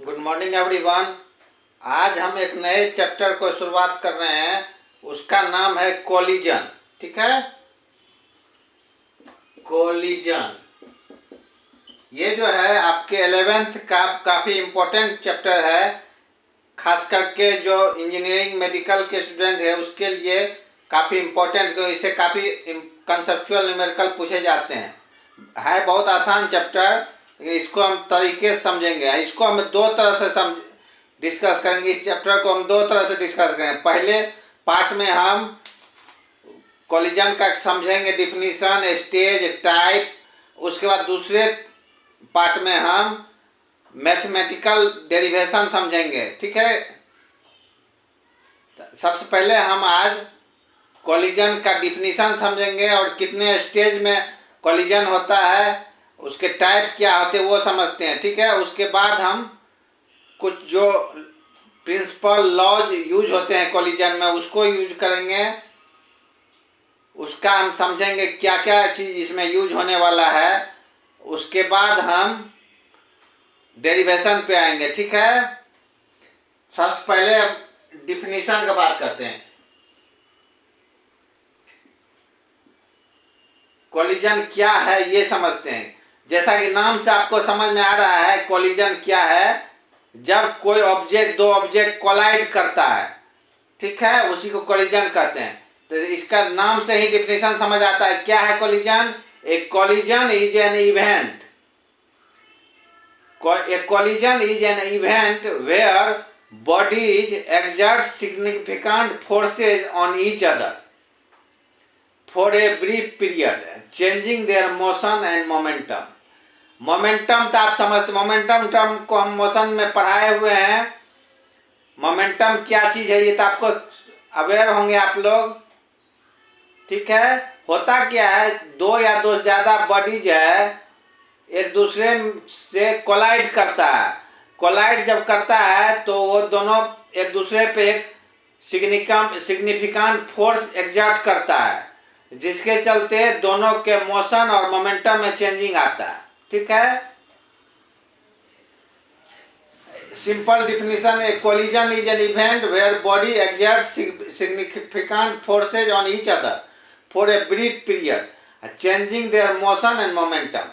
Good morning everyone. आज हम एक नए चैप्टर को शुरुआत कर रहे हैं। उसका नाम है कोलिजन। ठीक है, कोलिजन। ये जो है आपके 11th का काफ़ी इम्पोर्टेंट चैप्टर है। खास करके जो इंजीनियरिंग मेडिकल के स्टूडेंट है उसके लिए काफ़ी इम्पोर्टेंट, क्योंकि इससे काफ़ी कंसेप्चुअल न्यूमेरिकल पूछे जाते हैं। है बहुत आसान चैप्टर, इसको हम तरीके से समझेंगे। इसको हम दो तरह से डिस्कस करेंगे। इस चैप्टर को हम दो तरह से डिस्कस करेंगे। पहले पार्ट में हम कोलिजन का समझेंगे, डिफिनीशन, स्टेज, टाइप। उसके बाद दूसरे पार्ट में हम मैथमेटिकल डेरिवेशन समझेंगे। ठीक है, सबसे पहले हम आज कोलिजन का डिफिनीशन समझेंगे और कितने स्टेज में कोलिजन होता है, उसके टाइप क्या होते हैं वो समझते हैं। ठीक है, उसके बाद हम कुछ जो प्रिंसिपल लॉज यूज होते हैं कोलिजन में उसको यूज करेंगे। उसका हम समझेंगे क्या क्या चीज़ इसमें यूज होने वाला है। उसके बाद हम डेरिवेशन पे आएंगे। ठीक है, सबसे पहले डिफिनीशन का बात करते हैं। कोलिजन क्या है ये समझते हैं। जैसा कि नाम से आपको समझ में आ रहा है, कोलिजन क्या है? जब कोई ऑब्जेक्ट, दो ऑब्जेक्ट कोलाइड करता है, ठीक है, उसी को कोलिजन कहते हैं। तो इसका नाम से ही डिफिनेशन समझ आता है क्या है collision. A collision is an event. A collision is an event where bodies exert significant forces on each other for a brief period, changing their motion and momentum. Momentum तो आप समझते, मोमेंटम टर्म को हम motion में पढ़ाए हुए हैं। Momentum क्या चीज है ये तो आपको अवेयर होंगे आप लोग। ठीक है, होता क्या है, दो या दो ज्यादा बॉडीज है एक दूसरे से कोलाइड करता है। कोलाइड जब करता है तो वो दोनों एक दूसरे पे एक सिग्निफिकेंट फोर्स एग्जर्ट करता है, जिसके चलते दोनों के मोशन और मोमेंटम में चेंजिंग आता है। ठीक है, simple definition, a collision is an event where body exert significant forces on each other for a brief period, changing their motion and momentum.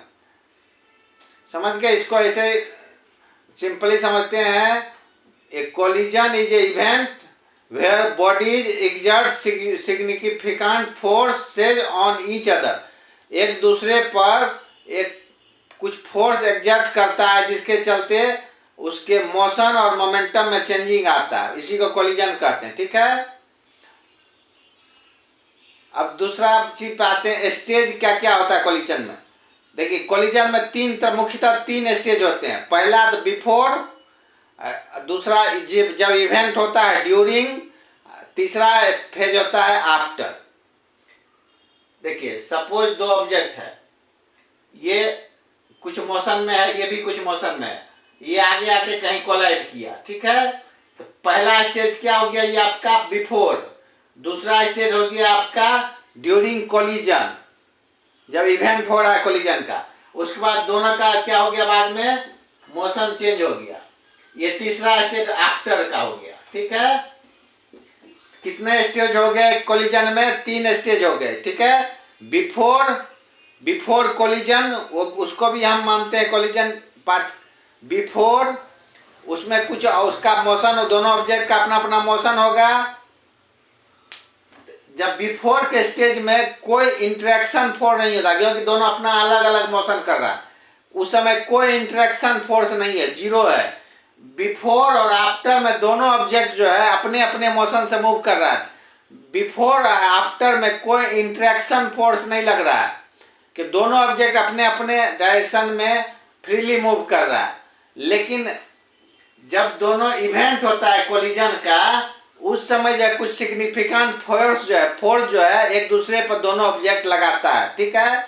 समझ गए? इसको ऐसे सिंपली समझते हैं। A collision is a event where bodies exert significant forces on each other. एक दूसरे पर एक कुछ फोर्स एग्जर्ट करता है, जिसके चलते उसके मोशन और मोमेंटम में चेंजिंग आता है। इसी को कोलिजन कहते हैं। ठीक है, अब दूसरा चीज पे आते हैं, स्टेज क्या क्या होता है कोलिजन में। देखिए, कोलिजन में मुख्यतः तीन स्टेज होते हैं। पहला तो बिफोर, दूसरा जब इवेंट होता है ड्यूरिंग, तीसरा फेज होता है आफ्टर। देखिए, सपोज दो ऑब्जेक्ट है, ये कुछ मोशन में है, ये भी कुछ मोशन में है, ये आगे आके कहीं कोलाइड किया। ठीक है, तो पहला स्टेज क्या हो गया, ये आपका बिफोर। दूसरा स्टेज हो गया आपका ड्यूरिंग कोलिजन, जब इवेंट हो रहा है कोलिजन का। उसके बाद दोनों का क्या हो गया, बाद में मोशन चेंज हो गया। ये तीसरा स्टेज आफ्टर का हो गया। ठीक है, कितने स्टेज हो गए कोलिजन में? तीन स्टेज हो गए। ठीक है, बिफोर कोलिजन, उसको भी हम मानते हैं कोलिजन पार्ट। बिफोर उसमें कुछ उसका मोशन, दोनों ऑब्जेक्ट का अपना अपना मोशन होगा। जब बिफोर के स्टेज में कोई इंटरेक्शन फोर्स नहीं होता, क्योंकि दोनों अपना अलग अलग मोशन कर रहा है, उस समय कोई इंटरेक्शन फोर्स नहीं है, जीरो है। बिफोर और आफ्टर में दोनों ऑब्जेक्ट जो है अपने अपने मोशन से मूव कर रहा है। बिफोर और आफ्टर में कोई इंटरेक्शन फोर्स नहीं लग रहा है, कि दोनों ऑब्जेक्ट अपने अपने डायरेक्शन में फ्रीली मूव कर रहा है। लेकिन जब दोनों इवेंट होता है कोलिजन का, उस समय जो है कुछ सिग्निफिकेंट फोर्स जो है एक दूसरे पर दोनों ऑब्जेक्ट लगाता है। ठीक है,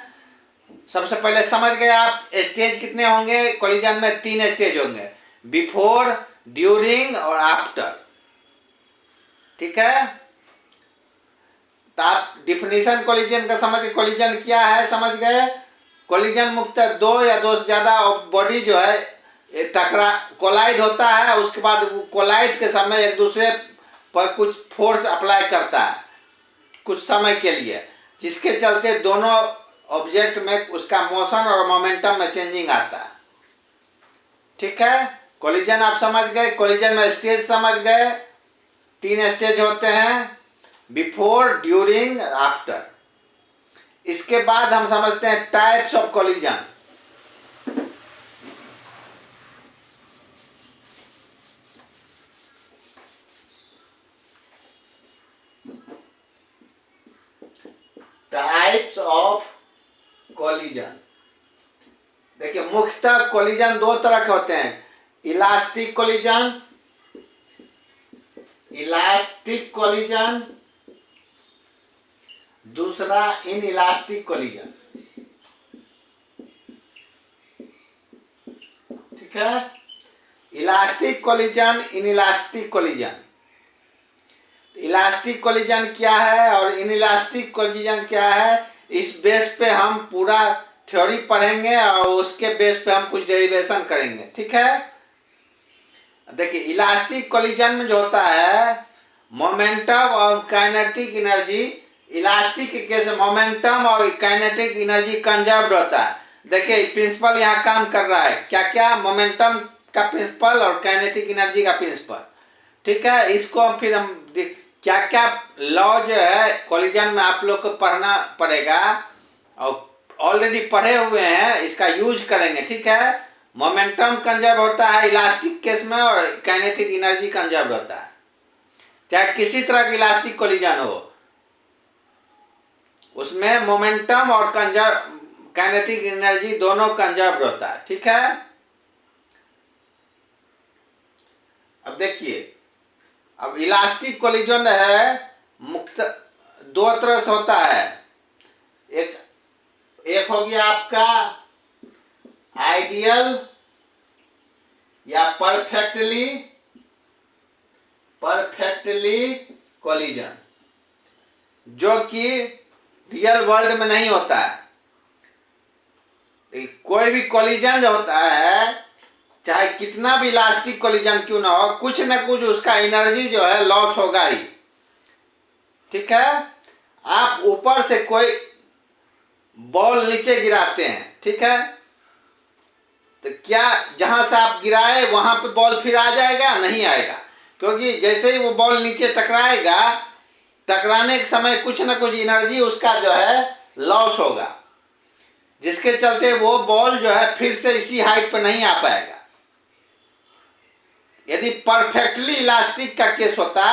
सबसे पहले समझ गए आप स्टेज कितने होंगे कोलिजन में? तीन स्टेज होंगे, बिफोर, ड्यूरिंग और आफ्टर। ठीक है, तो आप डिफिनीशन कोलिजन का समझ गए, कोलिजन क्या है समझ गए। कोलिजन मुख्यतः दो या दो से ज्यादा बॉडी जो है ये टकरा कोलाइड होता है, उसके बाद कोलाइड के समय एक दूसरे पर कुछ फोर्स अप्लाई करता है कुछ समय के लिए, जिसके चलते दोनों ऑब्जेक्ट में उसका मोशन और मोमेंटम में चेंजिंग आता है। ठीक है, कोलिजन आप समझ गए। कोलिजन में स्टेज समझ गए, 3 स्टेज होते हैं, बिफोर, ड्यूरिंग, आफ्टर। इसके बाद हम समझते हैं types of collision. Types of collision. देखिए, मुख्यतः कोलिजन 2 तरह के होते हैं, इलास्टिक कोलिजन, इलास्टिक कोलिजन, दूसरा इन इलास्टिक कोलिजन। ठीक है, elastic collision, in elastic collision. Elastic collision क्या है और इन इलास्टिक कोलिजन क्या है, इस बेस पे हम पूरा थ्योरी पढ़ेंगे और उसके बेस पे हम कुछ डेरिवेशन करेंगे। ठीक है, देखिए इलास्टिक कोलिजन में जो होता है मोमेंटम और काइनेटिक एनर्जी, इलास्टिक के केस में मोमेंटम और काइनेटिक एनर्जी कंजर्व्ड होता है। देखिए प्रिंसिपल यहाँ काम कर रहा है, क्या क्या, मोमेंटम का प्रिंसिपल और काइनेटिक एनर्जी का प्रिंसिपल। ठीक है, इसको हम फिर हम क्या क्या लॉ जो है कोलिजन में आप लोग को पढ़ना पड़ेगा और ऑलरेडी पढ़े हुए हैं, इसका यूज करेंगे। ठीक है, मोमेंटम कंजर्व होता है इलास्टिक केस में और काइनेटिक एनर्जी कंजर्व होता है, चाहे किसी तरह की इलास्टिक कोलिजन हो, उसमें मोमेंटम और काइनेटिक एनर्जी दोनों कंजर्व होता है। ठीक है, अब देखिए, अब इलास्टिक कोलिजन है मुख्य 2 तरह से होता है। एक हो गया आपका आइडियल या परफेक्टली कोलिजन, जो कि रियल वर्ल्ड में नहीं होता है। कोई भी कोलिजन जो होता है, चाहे कितना भी इलास्टिक कोलिजन क्यों ना हो, कुछ ना कुछ उसका एनर्जी जो है लॉस होगा ही। ठीक है, आप ऊपर से कोई बॉल नीचे गिराते हैं, ठीक है, तो क्या जहां से आप गिराए वहां पे बॉल फिर आ जाएगा? नहीं आएगा, क्योंकि जैसे ही वो बॉल नीचे टकराएगा, टकराने के समय कुछ ना कुछ एनर्जी उसका जो है लॉस होगा, जिसके चलते वो बॉल जो है फिर से इसी हाइट पर नहीं आ पाएगा। यदि परफेक्टली इलास्टिक का केस होता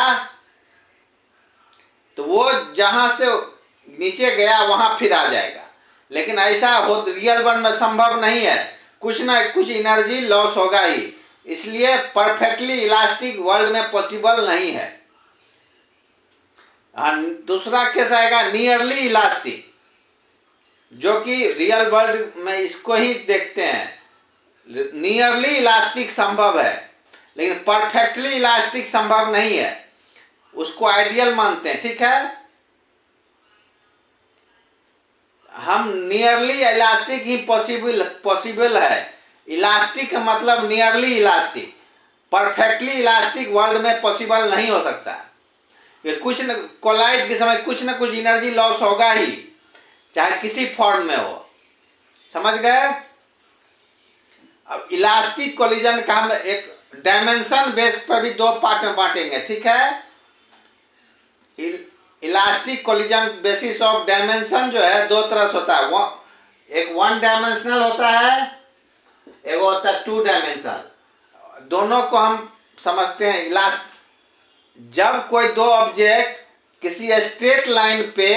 तो वो जहां से नीचे गया वहां फिर आ जाएगा, लेकिन ऐसा हो रियल वर्ल्ड में संभव नहीं है, कुछ ना कुछ एनर्जी लॉस होगा ही, इसलिए परफेक्टली इलास्टिक वर्ल्ड में पॉसिबल नहीं है। दूसरा केस आएगा नियरली इलास्टिक, जो कि रियल वर्ल्ड में इसको ही देखते हैं, नियरली इलास्टिक संभव है लेकिन परफेक्टली इलास्टिक संभव नहीं है, उसको आइडियल मानते हैं। ठीक है, हम नियरली इलास्टिक ही पॉसिबल है, इलास्टिक का मतलब nearly elastic, perfectly elastic world में पॉसिबल नहीं हो सकता। ये कुछ न कोलाइड के समय कुछ ना कुछ एनर्जी लॉस होगा ही, चाहे किसी फॉर्म में हो। समझ गए? अब इलास्टिक कोलिजन का हम एक डायमेंशन बेस पर भी 2 पार्ट में बांटेंगे। ठीक है, elastic collision basis of dimension जो है 2 तरह से होता है, एक 1 डायमेंशनल होता है, एक होता है 2 डायमेंशनल। दोनों को हम समझते हैं। जब कोई 2 ऑब्जेक्ट किसी स्ट्रेट लाइन पे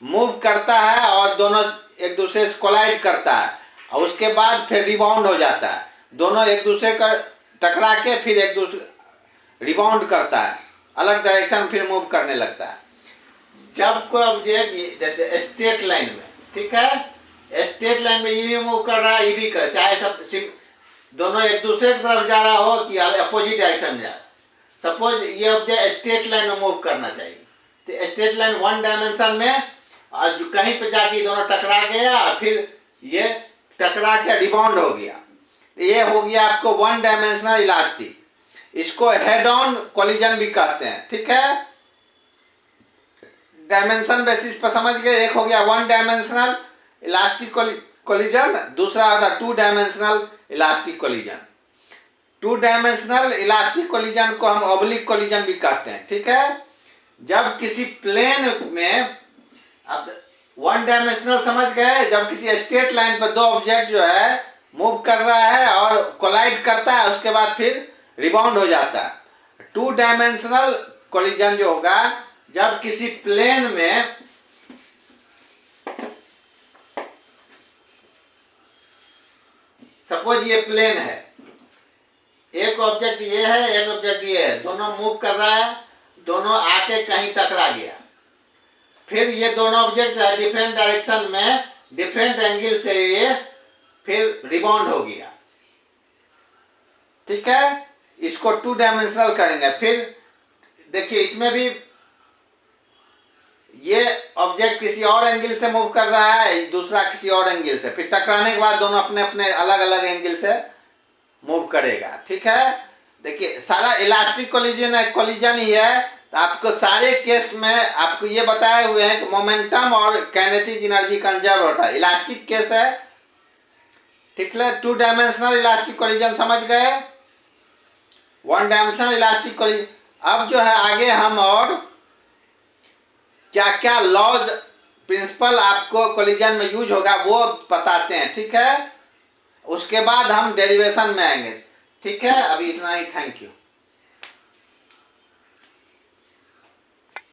मूव करता है और दोनों एक दूसरे से कोलाइड करता है और उसके बाद फिर रिबाउंड हो जाता है, दोनों एक दूसरे का टकरा के फिर एक दूसरे रिबाउंड करता है, अलग डायरेक्शन फिर मूव करने लगता है। जब कोई ऑब्जेक्ट जैसे स्ट्रेट लाइन में, ठीक है, स्ट्रेट लाइन में ये भी मूव कर रहा है, ये भी कर, चाहे सब दोनों एक दूसरे की तरफ जा रहा हो कि अपोजिट डायरेक्शन में जा रहा, सपोज ये ऑब्जेक्ट स्ट्रेट लाइन में मूव करना चाहिए, तो स्ट्रेट लाइन 1 डायमेंशन में, और जो कहीं पे जाके दोनों टकरा गया और फिर ये टकरा के रिबाउंड हो गया, ये हो गया आपको वन डायमेंशनल इलास्टिक, इसको हेड ऑन कोलिजन भी कहते हैं, ठीक है। डायमेंशन बेसिस पर समझ गए, एक हो गया वन डायमेंशनल इलास्टिक कोलिजन, दूसरा होता two dimensional elastic collision. Two dimensional elastic collision को हम ऑब्लिक कोलिजन भी कहते हैं, ठीक है। जब किसी प्लेन में, अब वन डायमेंशनल समझ गए, जब किसी स्ट्रेट लाइन पर दो ऑब्जेक्ट जो है मूव कर रहा है और कोलाइड करता है, उसके बाद फिर रिबाउंड हो जाता है। टू डायमेंशनल कोलिजन जो होगा जब किसी प्लेन में सपोज ये प्लेन है, एक ऑब्जेक्ट ये है, एक ऑब्जेक्ट ये है, दोनों मूव कर रहा है, दोनों आके कहीं टकरा गया, फिर ये दोनों ऑब्जेक्ट है डिफरेंट डायरेक्शन में, डिफरेंट एंगल से ये फिर रिबाउंड हो गया, ठीक है। इसको टू डायमेंशनल करेंगे। फिर देखिए इसमें भी ये ऑब्जेक्ट किसी और एंगल से मूव कर रहा है, दूसरा किसी और एंगल से, फिर टकराने के बाद दोनों अपने अपने अलग अलग एंगल से मूव करेगा, ठीक है। देखिए सारा इलास्टिक कोलिजन है, कोलिजन ही है, तो आपको सारे केस में आपको ये बताए हुए हैं कि मोमेंटम और काइनेटिक एनर्जी कंजर्व होता है। इलास्टिक केस है, ठीक है। टू डायमेंशनल इलास्टिक कोलिजन समझ गए, वन डायमेंशनल इलास्टिक कोलिजन। अब जो है आगे हम और क्या क्या लॉज प्रिंसिपल आपको कोलिजन में यूज होगा वो बताते हैं, ठीक है। उसके बाद हम डेरिवेशन में आएंगे, ठीक है। अभी इतना ही, थैंक यू।